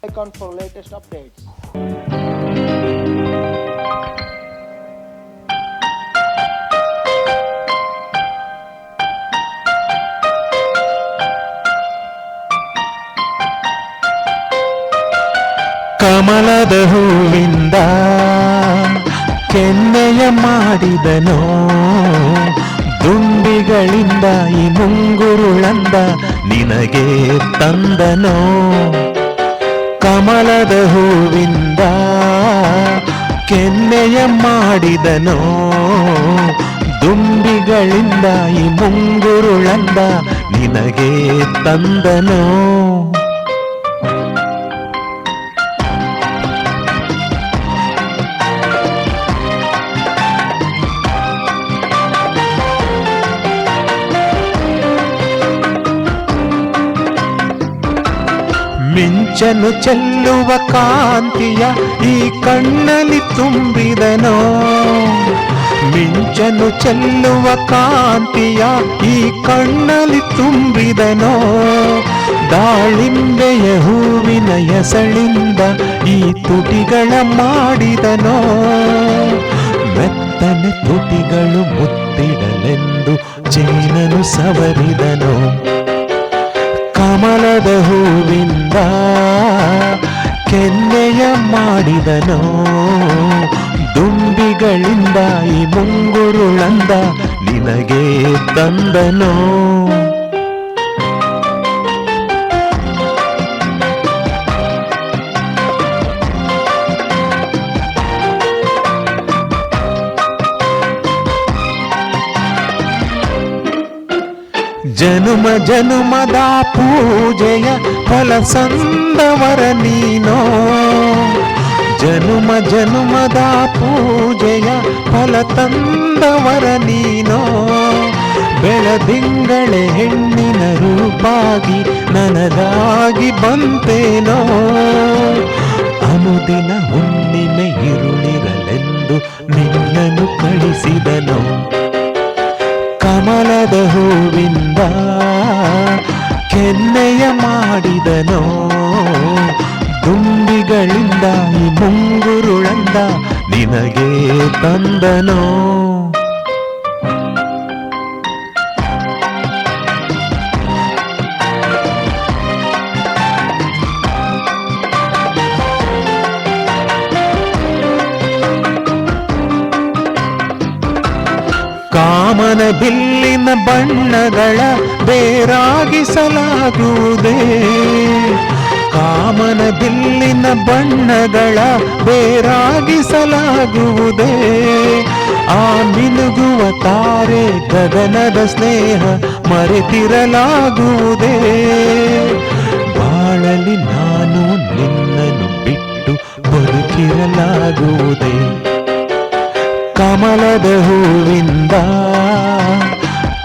icon for latest updates. ಕಮಲದ ಹೂವಿಂದ ಕೆನ್ನೆಯ ಮಾಡಿದನೋ, ದುಂಬಿಗಳಿಂದ ಈ ಮುಂಗುರುಳಂದ ನಿನಗೆ ತಂದನೋ. ಕಮಲದ ಹೂವಿಂದ ಕೆನ್ನೆಯ ಮಾಡಿದನೋ, ದುಂಬಿಗಳಿಂದ ಈ ಮುಂಗುರುಳಂದ ನಿನಗೆ ತಂದನೋ. ಮಿಂಚನು ಚೆಲ್ಲುವ ಕಾಂತಿಯ ಈ ಕಣ್ಣಲ್ಲಿ ತುಂಬಿದನೋ, ಮಿಂಚನು ಚೆಲ್ಲುವ ಕಾಂತಿಯ ಈ ಕಣ್ಣಲ್ಲಿ ತುಂಬಿದನೋ. ದಾಳಿಂಬೆಯ ಹೂವಿನ ಎಸಳಿಂದ ಈ ತುಟಿಗಳ ಮಾಡಿದನೋ, ಮೆತ್ತನೆ ತುಟಿಗಳು ಮುತ್ತಿಡಲೆಂದು ಜೇನನು ಸವರಿದನೋ. ಕಮಲದ ಹೂವಿಂದ ಕೆನ್ನೆಯ ಮಾಡಿದನೋ, ದುಂಬಿಗಳಿಂದ ಈ ಮುಂಗುರುಳಂದ ನಿನಗೆ ತಂದನೋ. ಜನುಮ ಜನುಮದ ಪೂಜೆಯ ಫಲ ಸಂದವರ ನೀನೋ, ಜನುಮ ಜನುಮದ ಪೂಜೆಯ ಫಲ ತಂದವರ ನೀನೋ. ಬೆಳದಿಂಗಳೆ ಹೆಣ್ಣಿನ ರೂಪಾಗಿ ನನಗಾಗಿ ಬಂತೇನೋ, ಅನುದಿನ ಹುಣ್ಣಿಮೆ ಇರುಳಿರಲೆಂದು ನಿನ್ನನ್ನು ಕಳಿಸಿದನೋ. ಕಮಲದ ಹೂವಿಂದ ಕೆನ್ನೆಯ ಮಾಡಿದನೋ, ದುಂಬಿಗಳಿಂದ ಈ ಮುಂಗುರುಳಂದ ನಿನಗೆ ತಂದನೋ. ಕಾಮನ ಬಿಲ್ಲಿನ ಬಣ್ಣಗಳ ಬೇರಾಗಿಸಲಾಗುವುದೇ, ಕಾಮನ ಬಿಲ್ಲಿನ ಬಣ್ಣಗಳ ಬೇರಾಗಿಸಲಾಗುವುದೇ. ಆ ಮಿನುಗುವ ತಾರೆ ಗಗನದ ಸ್ನೇಹ ಮರೆತಿರಲಾಗುವುದೇ. ಬಾಳಲಿ ನಾನು ನಿನ್ನನ್ನು ಬಿಟ್ಟು ಬದುಕಿರಲಾಗುವುದೇ. ಕಮಲದ ಹೂವಿಂದ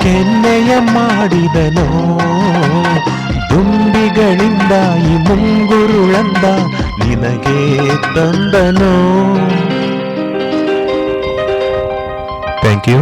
ಕೆನ್ನೆಯ ಮಾಡಿದನೋ, ದುಂಬಿಗಳಿಂದ ಈ ಮುಂಗುರುಳಂದ ನಿನಗೆ ತಂದನೋ. Thank you.